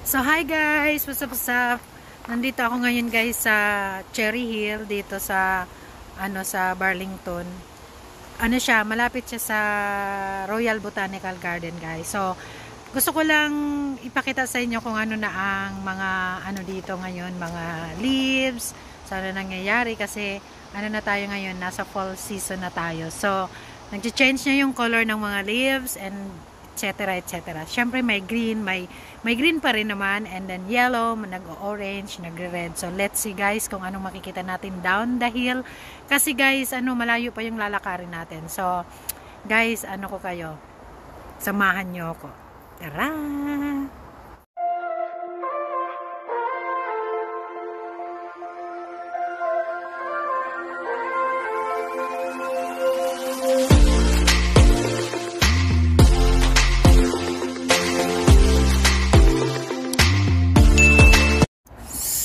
So hi guys, what's up, what's up? Nandito ako ngayon guys sa Cherry Hill dito sa sa Burlington. Siya, malapit siya sa Royal Botanical Garden guys. So gusto ko lang ipakita sa inyo kung ano na ang mga dito ngayon, mga leaves, sana nangyayari kasi na tayo ngayon, nasa fall season na tayo. So nag-change na yung color ng mga leaves and etc. etc. Syempre may green, may green pa rin naman, and then yellow, nag-orange, nagre-red. So let's see guys kung anong makikita natin down the hill. Kasi guys, malayo pa yung lalakarin natin. So guys, ko kayo, samahan nyo ako. Tara!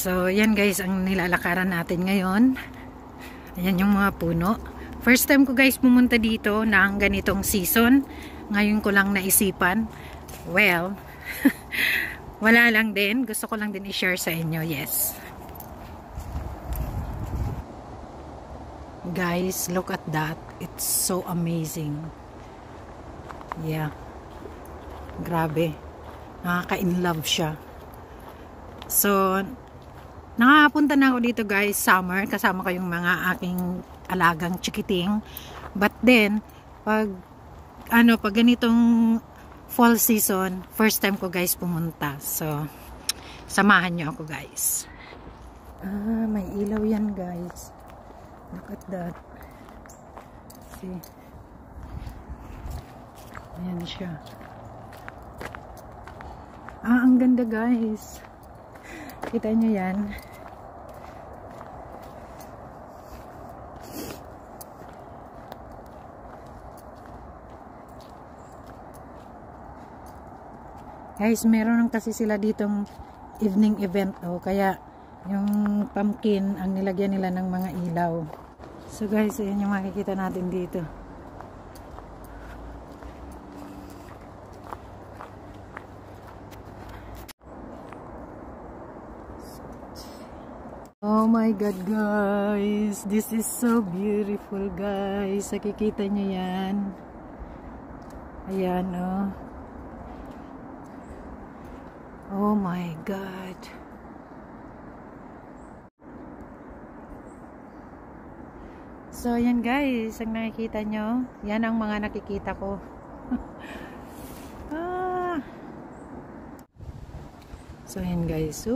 So, yan guys ang nilalakaran natin ngayon. Ayan yung mga puno. First time ko guys pumunta dito ng ganitong season. Ngayon ko lang naisipan. Well, wala lang din. Gusto ko lang din i-share sa inyo. Yes. Guys, look at that. It's so amazing. Yeah. Grabe. Nakaka-in-love siya. So, nakapunta na ako dito guys, summer, kasama ko yung mga aking alagang chikiting. But then, pag ganitong fall season, first time ko guys pumunta. So, samahan nyo ako guys. May ilaw yan guys. Look at that. See? Ayan siya. Ang ganda guys. Kita nyo yan. Guys, meron kasi sila ditong evening event. Kaya yung pumpkin ang nilagyan nila ng mga ilaw. So guys, ayan yung makikita natin dito. Oh my God guys, this is so beautiful guys. Nakikita nyo yan. Ayan Oh my God. So ayan guys, ang nakikita nyo, yan ang mga nakikita ko. So ayan guys,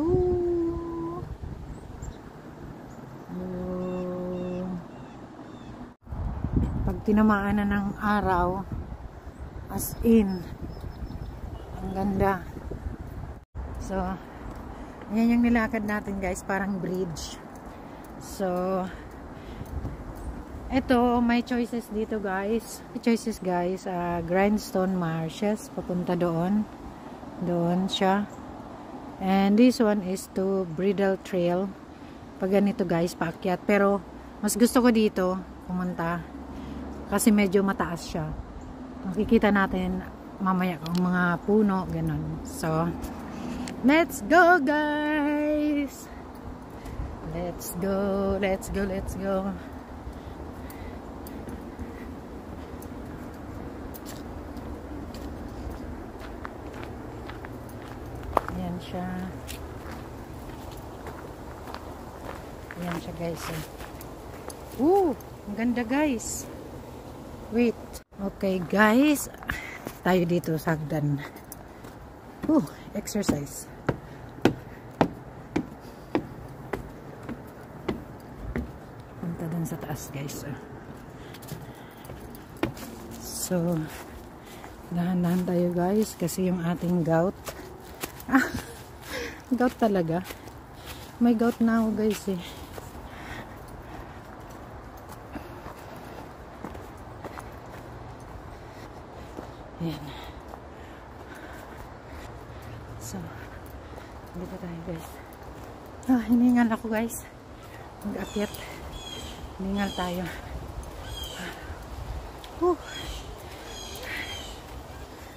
pag tinamaan na ng araw, as in, ang ganda. So ayan yung nilakad natin guys, parang bridge. So eto, may choices dito guys. Choices guys, Grindstone Marshes, papunta doon siya. And this one is to Bridle Trail. Pag ganito guys, paakyat. Pero mas gusto ko dito pumunta kasi medyo mataas siya. Makikita natin mamaya kung mga puno, ganun. So let's go guys. Let's go. Ayan siya. Ayan siya guys. Ang ganda guys. Wait. Okay guys. Tayo dito sa hagdan. Exercise. Punta dun sa taas guys. So, dahan-dahan tayo guys kasi yung ating gout. Gout talaga. May gout na ako guys eh. Ayan. So, dito tayo guys. Hiningal ako guys. Mag-akyat. Hiningal tayo.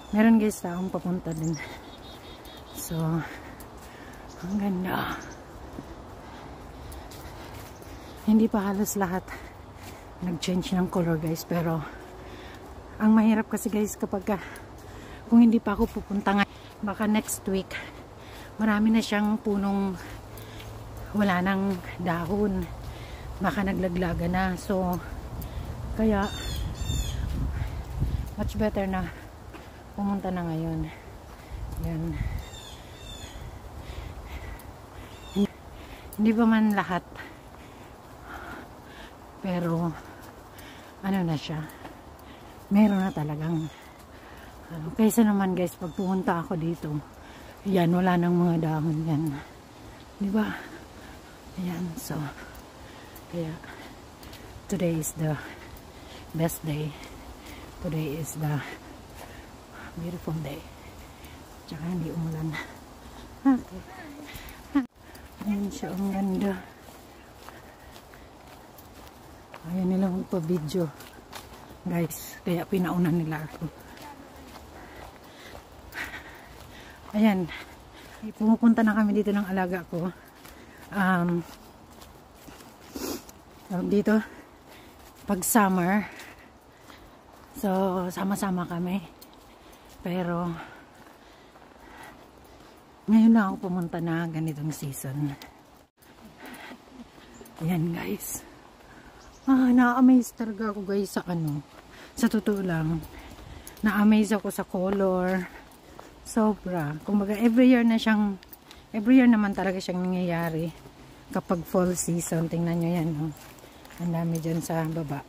Meron guys taong papunta din. So, Ang ganda. Hindi pa halos lahat nag-change ng color guys, pero ang mahirap kasi guys kapag kung hindi pa ako pupunta nga, baka next week marami na siyang punong wala nang dahon, baka naglaglaga na, so kaya much better na pumunta na ngayon. Yan. Hindi pa man lahat, pero ano na siya, meron na talagang kaysa naman guys pag pumunta ako dito, yan, wala nang mga dahon yan, diba? Ayan, so kaya today is the best day. Today is the beautiful day. Tsaka hindi umulan. Okay. Ayan siya, ang ganda. Ayaw nila magpa-video guys, kaya pinaunan nila ako. Ayan, pumupunta na kami dito ng alaga ko. Dito pag summer, so sama-sama kami, pero ngayon na ako pumunta na ganitong season. Ayan guys, na-amaze talaga ako guys sa ano, sa totoo lang, na-amaze ako sa color, sobra. Kumbaga every year naman talaga siyang nangyayari kapag fall season. Tingnan nyo yan, no? Ang dami dyan sa baba,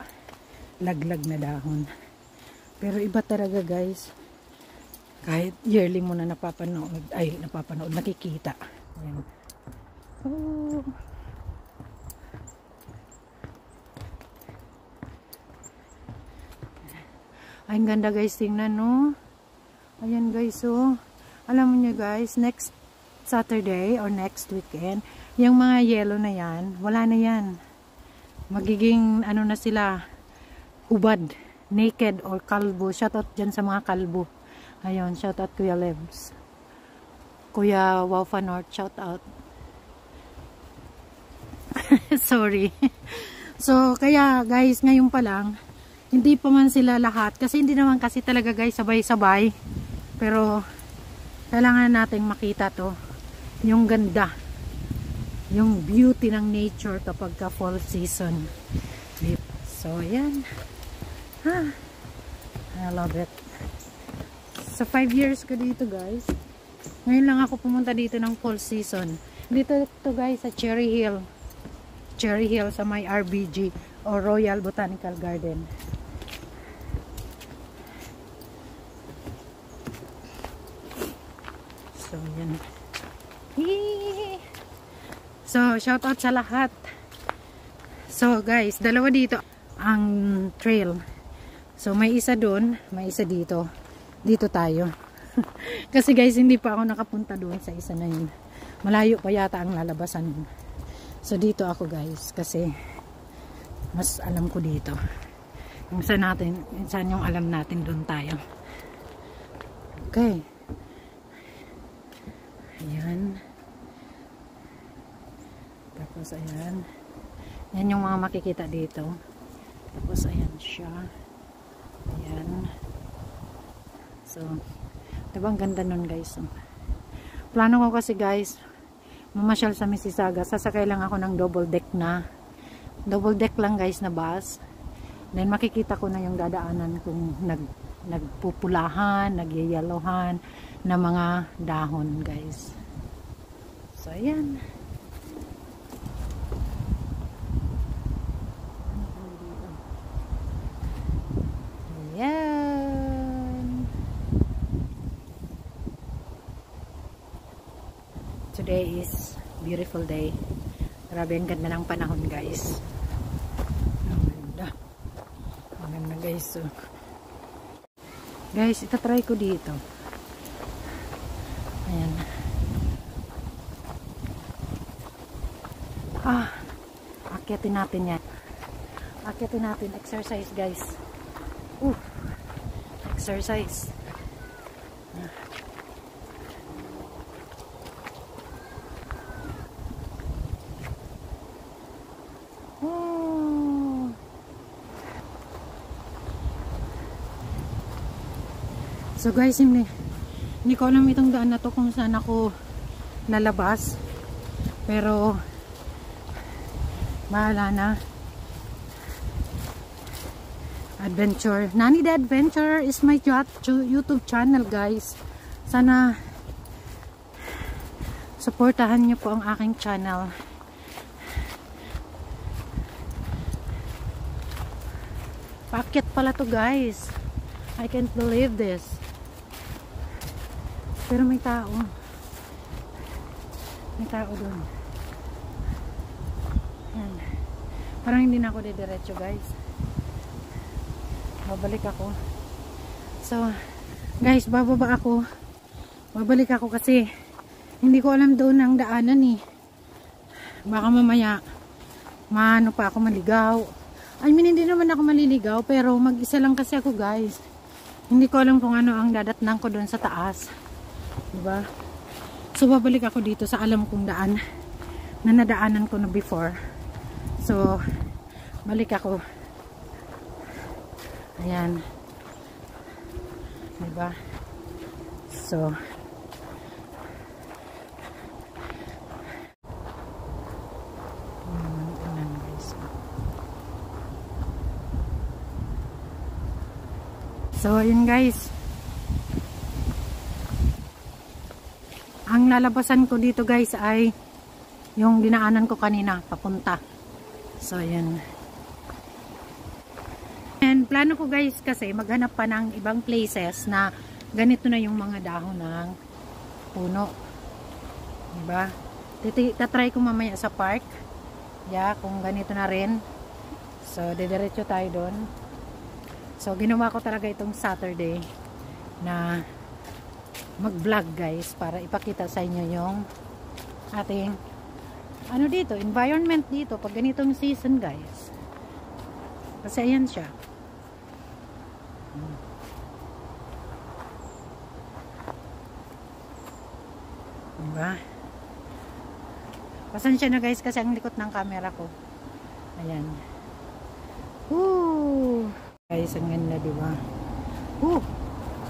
laglag na dahon, pero iba talaga guys kahit yearly mo na napapanood, nakikita. Ayan. Oh. Ay, ang ganda guys, tingnan, no? Ayan guys, so alam mo nyo guys, next Saturday or next weekend, yung mga yellow na yan, wala na yan. Magiging ano na sila, hubad, naked or kalbo. Shoutout dyan sa mga kalbo. Ayun, shoutout Kuya Lebs, Kuya Wafa North, shoutout. Sorry. So kaya guys, ngayon pa lang, hindi pa man sila lahat, kasi hindi naman kasi talaga guys sabay-sabay, pero kailangan nating makita to, yung ganda, yung beauty ng nature kapag ka fall season. So ayan, I love it. Sa 5 years ko dito guys, ngayon lang ako pumunta dito ng fall season. Dito to guys sa Cherry Hill sa may RBG o Royal Botanical Garden. So yan. So shout out sa lahat. So guys, dalawa dito ang trail. So may isa doon, may isa dito. Dito tayo. Kasi guys, hindi pa ako nakapunta doon sa isa na yun. Malayo pa yata ang lalabasan. So dito ako guys, kasi mas alam ko dito. Yung saan yung alam natin, doon tayo. Okay. Ayan. Tapos ayan. Yan yung mga makikita dito. Tapos ayan siya. Ayan. So, diba ang ganda nun guys. So, plano ko kasi guys, mamasyal sa Mississauga. Sasakay lang ako ng double deck lang guys na bus. Then makikita ko na yung dadaanan kung nagpupulahan, nagyayalohan na mga dahon guys. So ayan. Today is beautiful day. Grabe, ang ganda ng panahon guys. Ang ganda. Ang ganda guys. So, guys, itatry ko dito. Ayan. Akyatin natin yan. Akyatin natin. Exercise guys. Exercise. So guys, hindi ko alam itong daan na to kung saan ako lalabas. Pero bahala na. Adventure. Nani the Adventure is my YouTube channel, guys. Sana supportahan niyo po ang aking channel. Paakyat pala to, guys. I can't believe this. Pero may tao. May tao doon. Yan. Parang hindi na ako didiretso, guys. Babalik ako. So, guys, bababa ako. Babalik ako kasi hindi ko alam doon ang daanan eh. Baka mamaya maano pa ako maligaw. I mean, hindi naman ako maliligaw, pero mag-isa lang kasi ako, guys. Hindi ko alam kung ano ang dadatnan ko doon sa taas. Diba? So, babalik ako dito sa alam kong daan na nadaanan ko na before. So, balik ako. Ayan. Diba? So, ayun guys. Ang lalabasan ko dito guys ay yung dinaanan ko kanina, papunta. So, ayun. And plano ko guys kasi maghanap pa ng ibang places na ganito na yung mga dahon ng puno. Diba? Tatry ko mamaya sa park. Yeah, kung ganito na rin. So, didiretso tayo doon. So, ginawa ko talaga itong Saturday na mag-vlog guys para ipakita sa inyo yung ating ano dito, environment dito pag ganitong season guys. Kasi ayan siya. Diba? Pasensya na guys kasi ang likot ng camera ko. Ayan. Woo! Guys, ang ganda, diba?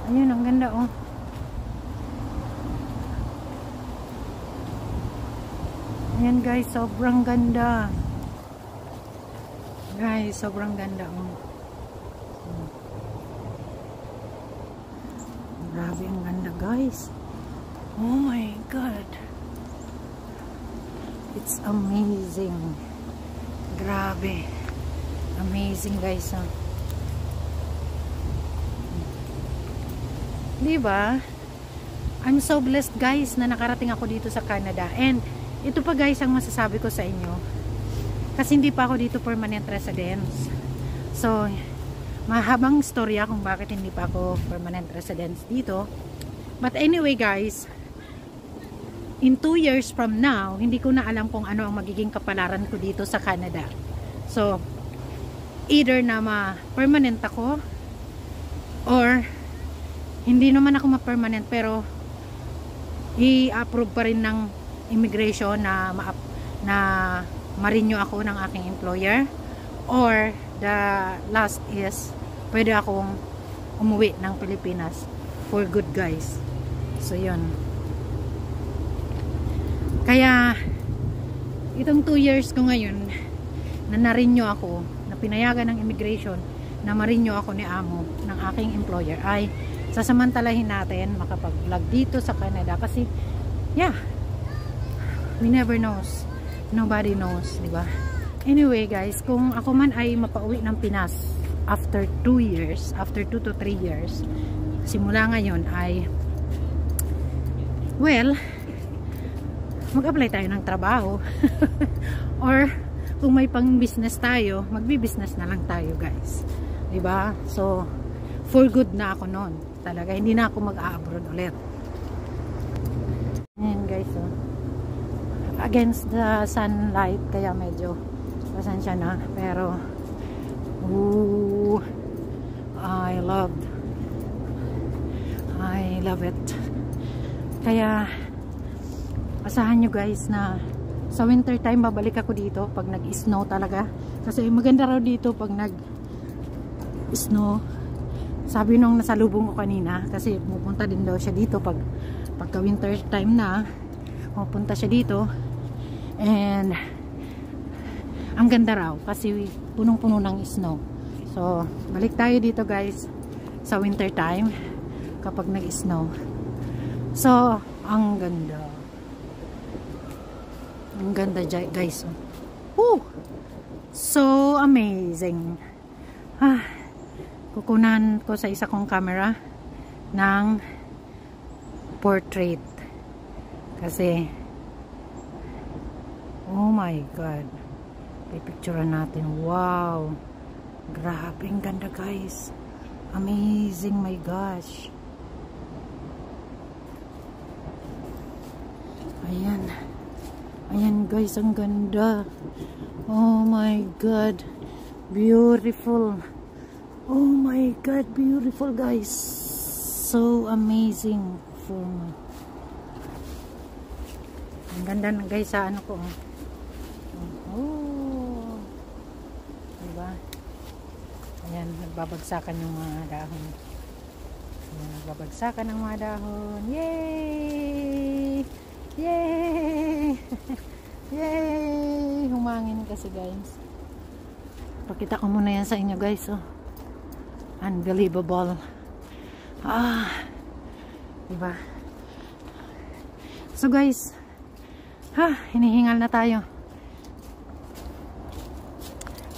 Ayun, ang ganda, oh. Ayan, guys, sobrang ganda. Guys, sobrang ganda, oh. Grabe, ang ganda, guys. Oh my God. It's amazing. Grabe. Amazing, guys, oh. Diba? I'm so blessed guys na nakarating ako dito sa Canada. And ito pa guys ang masasabi ko sa inyo. Kasi hindi pa ako dito permanent residence. So, mahabang storya kung bakit hindi pa ako permanent residence dito. But anyway guys, in 2 years from now, hindi ko na alam kung ano ang magiging kapalaran ko dito sa Canada. So, either na ma-permanent ako or hindi naman ako ma-permanent pero i-approve pa rin ng immigration na ma-renew ako ng aking employer, or the last is pwede akong umuwi ng Pilipinas for good guys. So yun. Kaya itong 2 years ko ngayon na na-renew ako, na pinayagan ng immigration na ma-renew ako ni amo ng aking employer, ay sasamantalahin natin makapag-vlog dito sa Canada kasi yeah, we never knows, nobody knows, diba? Anyway guys, kung ako man ay mapauwi ng Pinas after 2 years, after 2 to 3 years simula ngayon, ay well, mag-apply tayo ng trabaho or kung may pang business tayo, magbi-business na lang tayo guys, diba? So for good na ako noon. Talaga, hindi na ako mag-a-abroad ulit. Ayan guys, oh. Against the sunlight, kaya medyo pasensya na. Pero, I love it. Kaya, asahan nyo guys na sa winter time, babalik ako dito pag nag-snow talaga. Kasi maganda raw dito pag nag-snow. Sabi nung nasalubong ko kanina, kasi pupunta din daw siya dito pagka winter time na, pupunta siya dito. And ang ganda raw kasi punong-puno ng snow. So balik tayo dito guys sa winter time kapag nag-snow. So ang ganda guys. Woo! So amazing. Kukunan ko sa isa kong camera ng portrait kasi oh my god, pipicturean natin. Wow, grabe, ang ganda guys, amazing, my gosh. Ayan guys, ang ganda. Oh my god, beautiful. Oh my god, beautiful guys. So amazing. Ang ganda na guys sa ano ko. Oh. Diba? Ayan, nagbabagsakan yung mga dahon. Ayan, nagbabagsakan ng mga dahon. Yay! Yay! Yay! Humangin kasi guys. Pakita ko muna yan sa inyo guys. Oh. Unbelievable. Diba? So guys, hinihingal na tayo.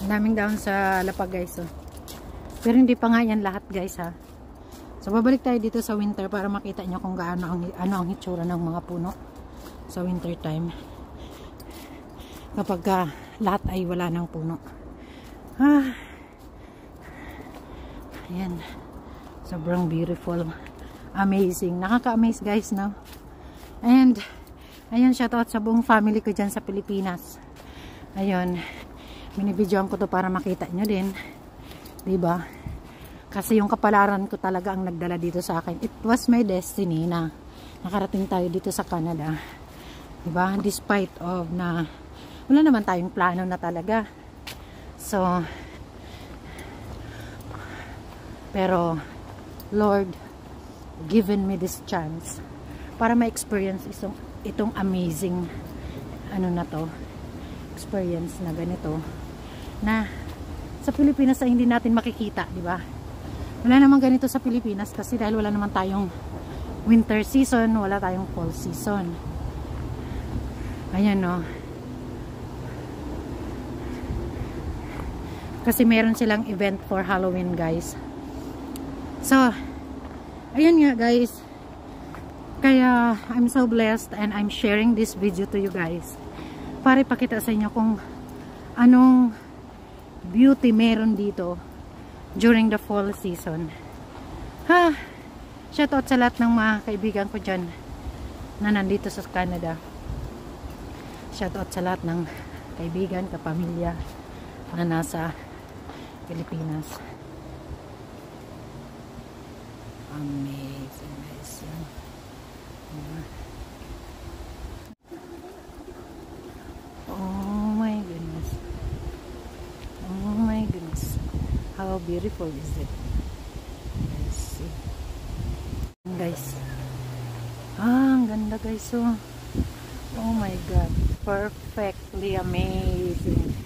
Ang daming dahon sa lapag guys. Oh. Pero hindi pa nga yan lahat guys ha. So babalik tayo dito sa winter para makita nyo kung gaano ang hitsura ng mga puno sa winter time kapag lahat ay wala ng puno. Ayan, sobrang beautiful, amazing, nakaka-amaze guys, no? And ayun, shoutout sa buong family ko dyan sa Pilipinas. Ayun, binibidyoan ko to para makita nyo din, diba? Kasi yung kapalaran ko talaga ang nagdala dito sa akin. It was my destiny na nakarating tayo dito sa Canada. Diba? Despite of na wala naman tayong plano na talaga. So, pero Lord given me this chance para ma-experience itong amazing ano na to, experience na ganito na sa Pilipinas ay hindi natin makikita, di ba? Wala namang ganito sa Pilipinas kasi dahil wala naman tayong winter season, wala tayong fall season. Ayan, no. Kasi meron silang event for Halloween, guys. So, ayun nga, guys. Kaya, I'm so blessed and I'm sharing this video to you guys. Para ipakita sa inyo kung anong beauty meron dito during the fall season. Shoutout sa lahat ng mga kaibigan ko dyan na nandito sa Canada. Shoutout sa lahat ng kaibigan, kapamilya na nasa Pilipinas. Amazing guys. Oh my goodness. Oh my goodness. How beautiful is it? Let's see. Guys. Ang ganda guys. Oh my god. Perfectly amazing.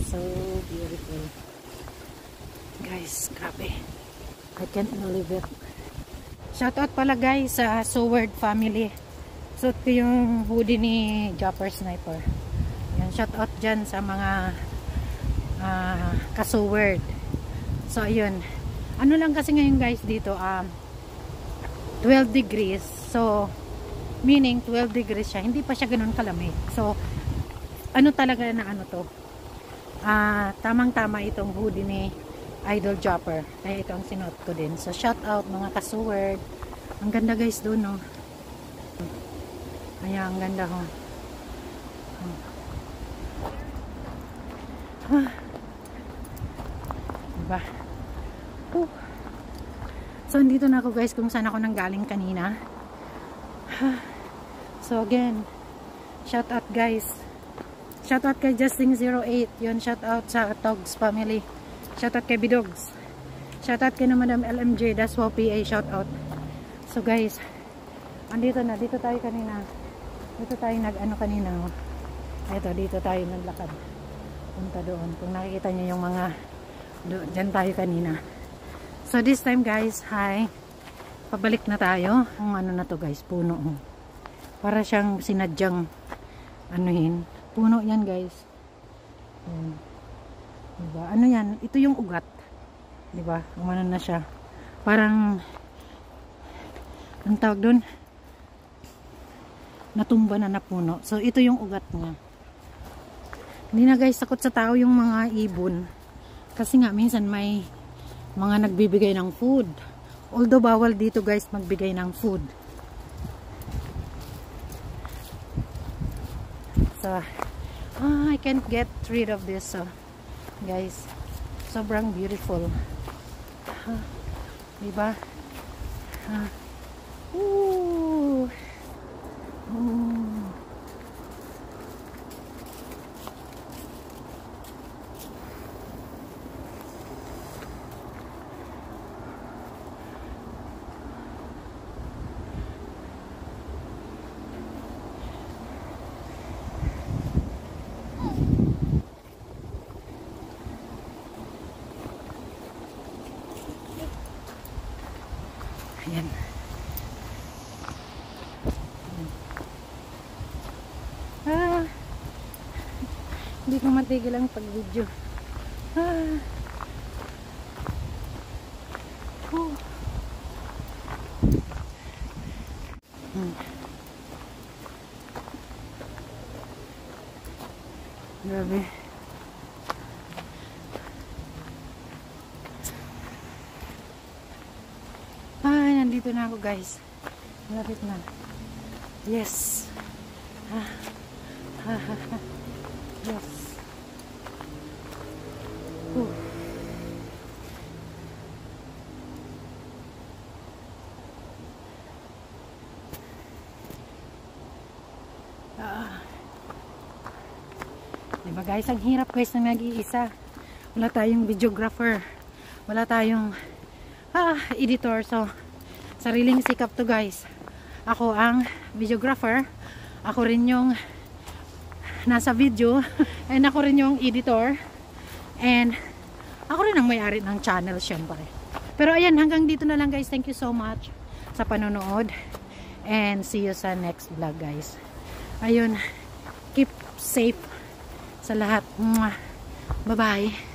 So beautiful. Guys, grabe. I can't believe it. Shoutout pala guys sa Seward family. Suot ko yung hoodie ni Jumper Sniper. Yan, shoutout dyan sa mga ka-Seward. So ayun. Ano lang kasi ngayon guys dito 12 degrees. So meaning 12 degrees siya. Hindi pa siya ganun kalamig. So ano talaga na ano to? Tamang-tama itong hoodie ni Idol Jumper. Kaya ito ang sinuot ko din. So shout out mga ka-Seward. Ang ganda guys doon, no. Ayan, ang ganda ho. Diba? So andito na ako guys kung saan ako nanggaling kanina. So again, shout out guys. Shout out kay Justin08. Yun, shout out sa Togs family. Shout out kay Bidogs. Shoutout kay na Madam LMJ, that's what PA, shoutout. So guys, andito na, dito tayo kanina. Dito tayo nag-ano kanina. Ito, dito tayo naglakad. Punta doon. Kung nakikita niyo yung mga dyan tayo kanina. So this time guys, hi. Pabalik na tayo. Ang ano na to guys, puno. Para siyang sinadyang anuhin. Puno yan guys. Ayan. Diba? Ano yan? Ito yung ugat. Diba? Umano na siya. Parang ang tawag doon? Natumba na na puno. So ito yung ugat niya. Hindi na guys takot sa tao yung mga ibon. Kasi nga minsan may mga nagbibigay ng food. Although bawal dito guys magbigay ng food. So I can't get rid of this. So guys, sobrang beautiful. Diba? Ooh. Ayan. Hindi ko matigil ang pag-video. Grabe. Nandito na ako guys. Malapit na. Yes. Yes. Diba guys, ang hirap guys na nag-iisa. Wala tayong videographer. Wala tayong editor. So, sariling sikap to guys. Ako ang videographer. Ako rin yung nasa video. And ako rin yung editor. And ako rin ang may-ari ng channel syempre. Pero ayan, hanggang dito na lang guys. Thank you so much sa panonood. And see you sa next vlog guys. Ayun, keep safe sa lahat. Bye bye.